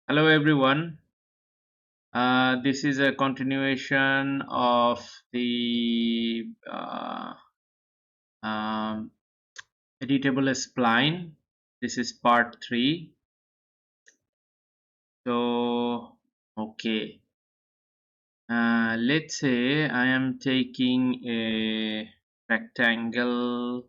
Hello everyone. This is a continuation of the um, editable spline. This is part 3. So, okay. Let's say I am taking a rectangle.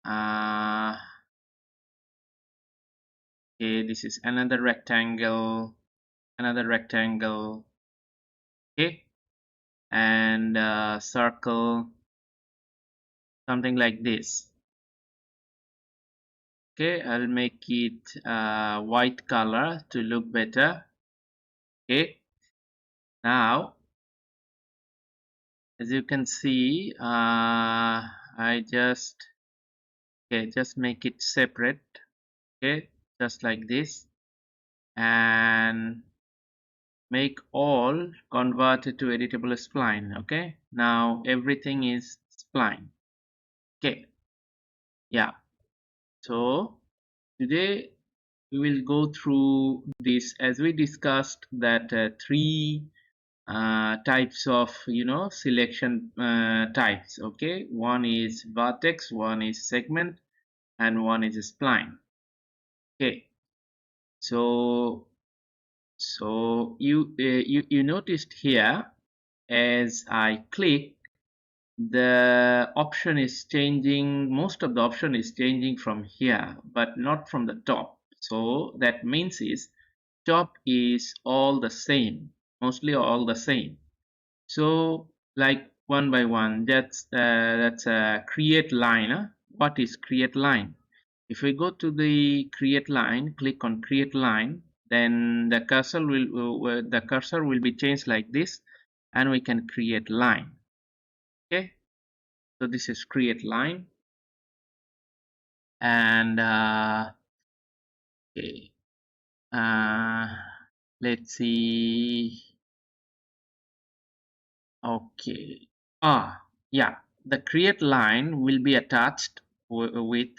Uh, okay, this is another rectangle. Okay, and circle, something like this. Okay, I'll make it white color to look better. Okay, now as you can see, I just make it separate. Okay, just like this, and make all converted to editable spline. Okay, now everything is spline. Okay, yeah. So today we will go through this as we discussed that three types of selection types. Okay, one is vertex, one is segment, and one is spline. Okay, so you noticed here, as I click, the option is changing. Most of the option is changing from here, but not from the top. So that means is top is all the same, mostly all the same. So like one by one, that's a create line. What is create line? If we go to the create line, click on create line, then the cursor will be changed like this, and we can create line. Okay, so this is create line, and okay, uh, let's see. Okay. Yeah. The create line will be attached with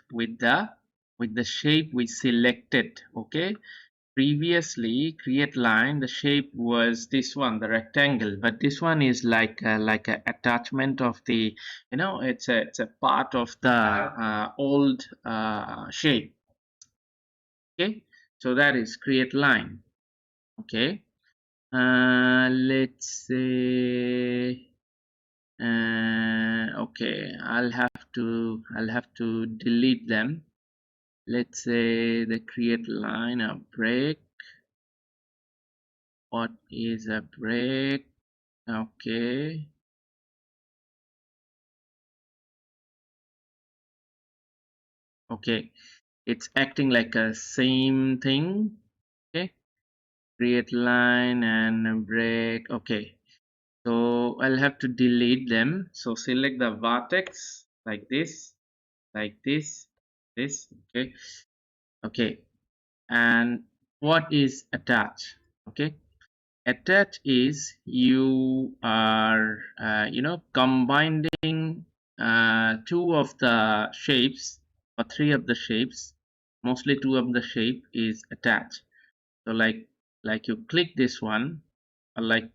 the shape we selected. Okay. Previously, create line, the shape was this one, the rectangle, but this one is like a attachment of the, it's a part of the old shape. Okay. So that is create line. Okay. Let's say. Okay, I'll have to delete them. Let's say the create line a break. What is a break? Okay, okay, it's acting like a same thing. Okay, create line and a break. Okay, so I'll have to delete them. So select the vertex like this, like this. Okay, okay. And what is attach? Okay, attach is you are combining two of the shapes or three of the shapes. Mostly two of the shape is attached. So like you click this one, or like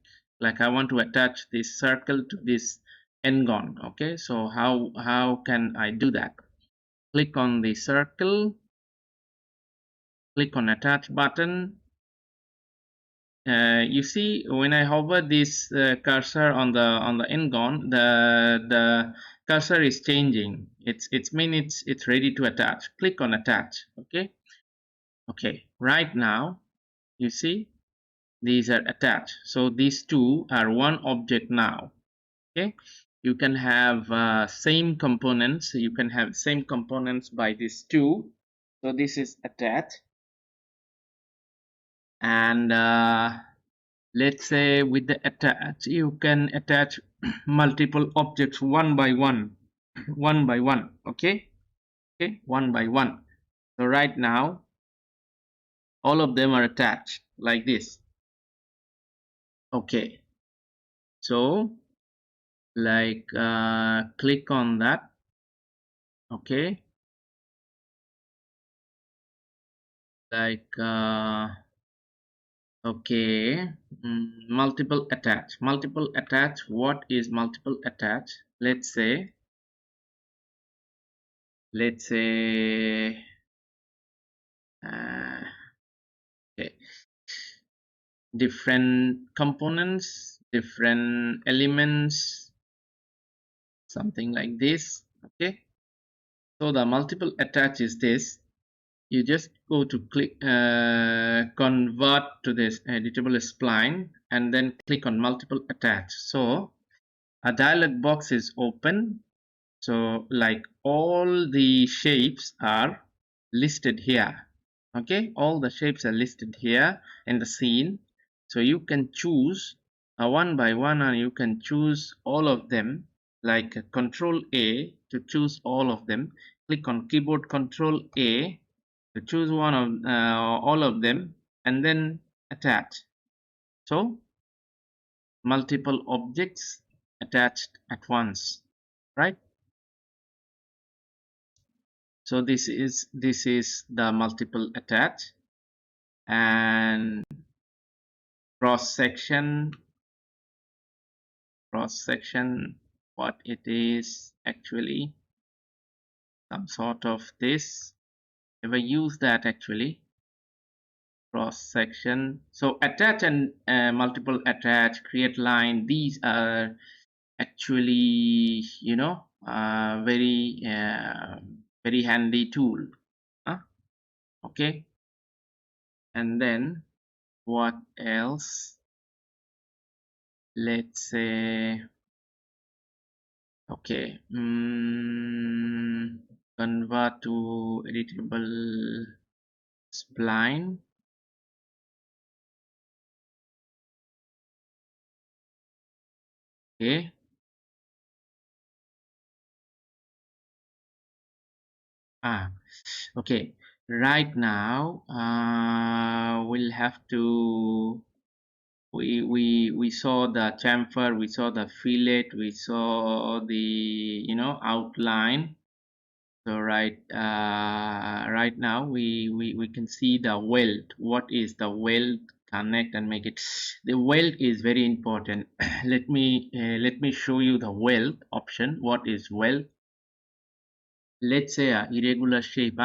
I want to attach this circle to this n-gon. Okay, so how can I do that? Click on the circle, click on attach button. You see, when I hover this cursor on the n-gon, the cursor is changing. It's ready to attach. Click on attach. Okay, okay. Right now, you see these are attached. So these two are one object now. Okay, you can have same components. You can have same components by these two. So this is attached, and let's say with the attach, you can attach multiple objects one by one, one by one. Okay, okay, one by one. So right now all of them are attached like this. Okay, so like click on that. Okay, like okay, multiple attach. What is multiple attach? Let's say uh, okay, different components, different elements, something like this. Okay, so the multiple attach is this. You just go to click convert to this editable spline and then click on multiple attach. So a dialog box is open. So like all the shapes are listed here. Okay, all the shapes are listed here in the scene. So you can choose one by one, and you can choose all of them, like control A to choose all of them. Click on keyboard control A to choose one of all of them, and then attach. So multiple objects attached at once, right? So this is the multiple attach. And cross section, what it is actually, some sort of this. Never use that actually. Cross section. So attach and multiple attach, create line, these are actually, very handy tool. Okay, and then what else? Let's say okay, convert to editable spline. Okay, okay, right now we'll have to, we saw the chamfer, we saw the fillet, we saw the outline. So right now we can see the weld. What is the weld? Connect and make it. The weld is very important. Let me show you the weld option. What is weld? Let's say a irregular shape.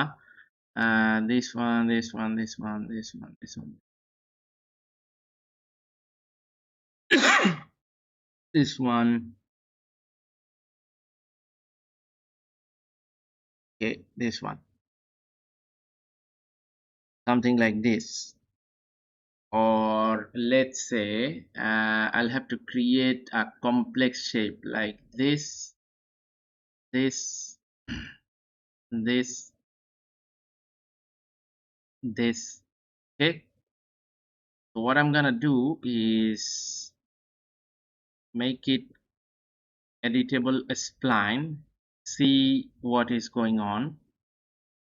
This one, this one, this one, this one, this one. This one. Okay, this one. Something like this. Or let's say I'll have to create a complex shape like this, this, this, this. Okay, so what I'm gonna do is make it editable spline, see what is going on.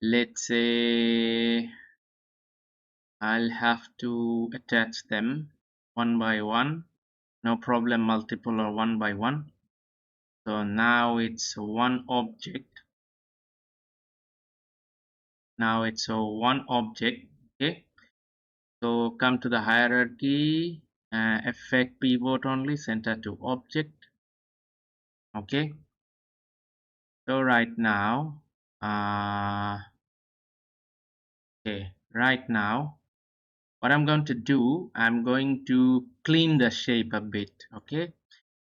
Let's say I'll have to attach them one by one, no problem, multiple or one by one. So now it's one object. Now it's one object. Okay, so come to the hierarchy, effect pivot only, center to object. Okay, so right now what I'm going to do, I'm going to clean the shape a bit. Okay,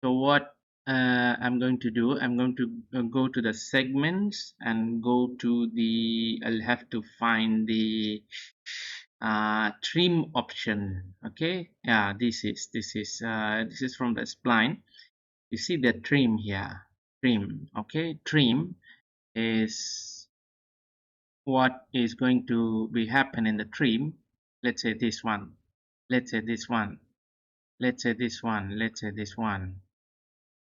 so what I'm going to do, I'm going to go to the segments and go to the, I'll have to find the trim option. Okay, yeah, this is from the spline. You see the trim here, trim. Okay, trim is what is going to be happen in the trim. Let's say this one, let's say this one, let's say this one, let's say this one,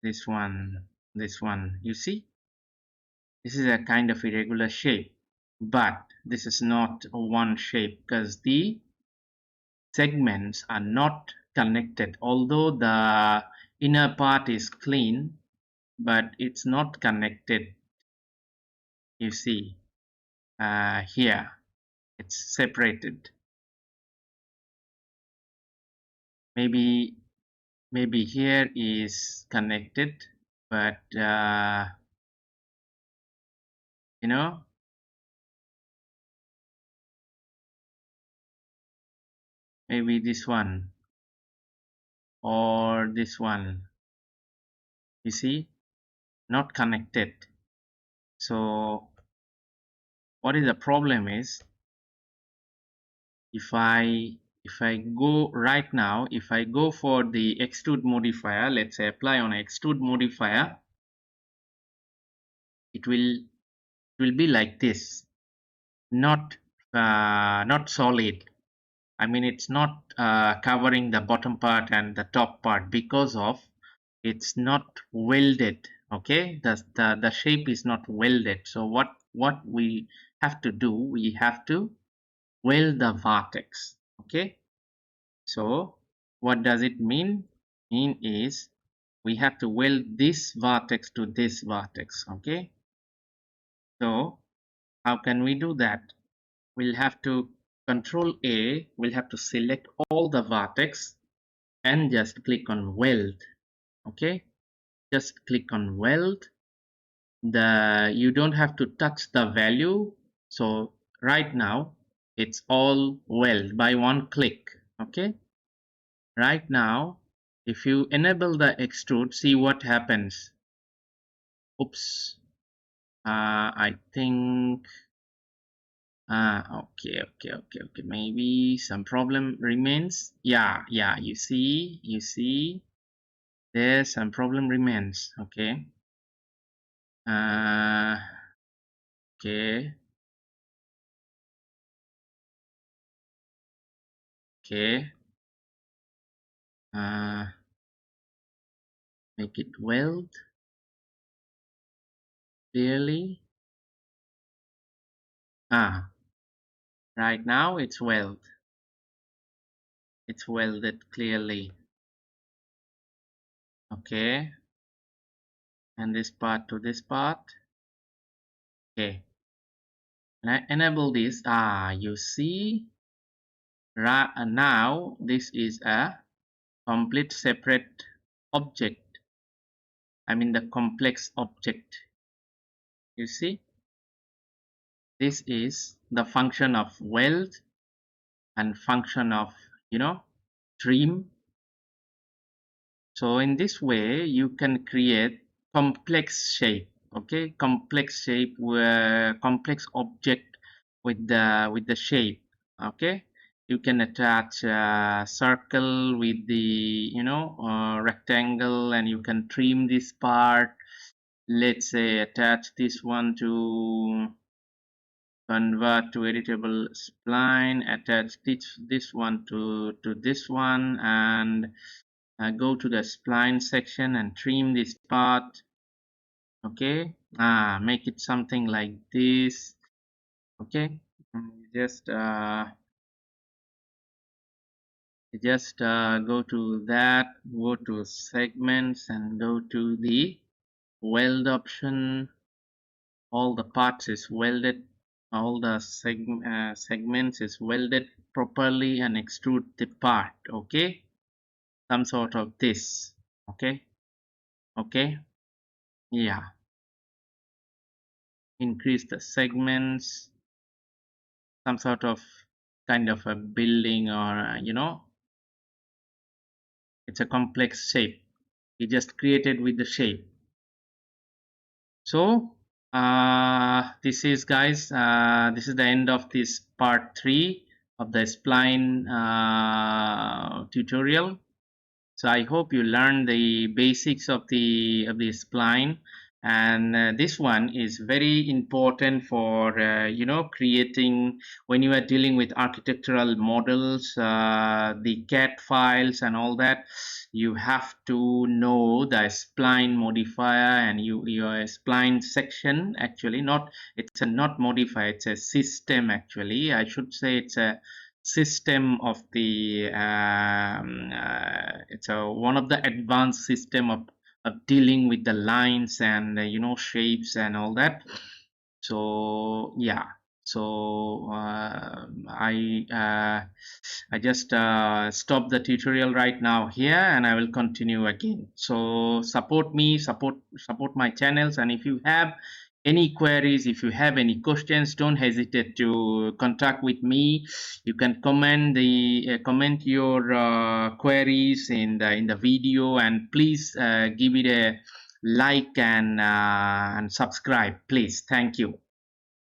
this one, this one. You see, this is a kind of irregular shape, but this is not a one shape because the segments are not connected. Although the inner part is clean, but it's not connected. You see here. It's separated. Maybe here is connected, but you know, maybe this one or this one, you see, not connected. So what is the problem is, if I go right now, if I go for the extrude modifier, let's say apply on extrude modifier, it will be like this, not not solid. I mean, it's not covering the bottom part and the top part because of it's not welded. Okay, the shape is not welded. So what we have to do, we have to weld the vertex. Okay, so what does it mean? Mean is we have to weld this vertex to this vertex. Okay, so how can we do that? We'll have to control A, we'll have to select all the vertex and just click on weld. Okay, just click on weld. You don't have to touch the value. So right now it's all weld by one click. Okay, right now if you enable the extrude, see what happens. Oops, I think okay, maybe some problem remains. Yeah, you see there's some problem remains. Okay, uh okay, okay, uh make it weld clearly. Right now it's welded clearly. Okay, and this part to this part. Okay, and I enable this. You see, now this is a complete separate object. I mean the complex object. You see, this is the function of weld and function of, trim. So in this way you can create complex shape. Okay, complex shape where complex object with the shape. Okay, you can attach a circle with the rectangle, and you can trim this part. Let's say attach this one to convert to editable spline, attach this one to this one, and go to the spline section and trim this part. Okay, make it something like this. Okay, just go to that, go to segments and go to the weld option. All the parts is welded, all the segments is welded properly, and extrude the part. Okay, some sort of this. Okay, yeah, increase the segments, some sort of kind of a building, or it's a complex shape we just created with the shape. So this is, guys, this is the end of this part 3 of the spline tutorial. So I hope you learned the basics of the spline, and this one is very important for creating, when you are dealing with architectural models, the CAD files and all that. You have to know the spline modifier, and your spline section, actually not, it's a not modifier, it's a system. Actually I should say it's a system of the it's a one of the advanced system of dealing with the lines and shapes and all that. So yeah, So I just stop the tutorial right now here, and I will continue again. So support me, support my channels, and if you have any queries, if you have any questions, don't hesitate to contact with me. You can comment your queries in the video, and please give it a like and subscribe, please. Thank you.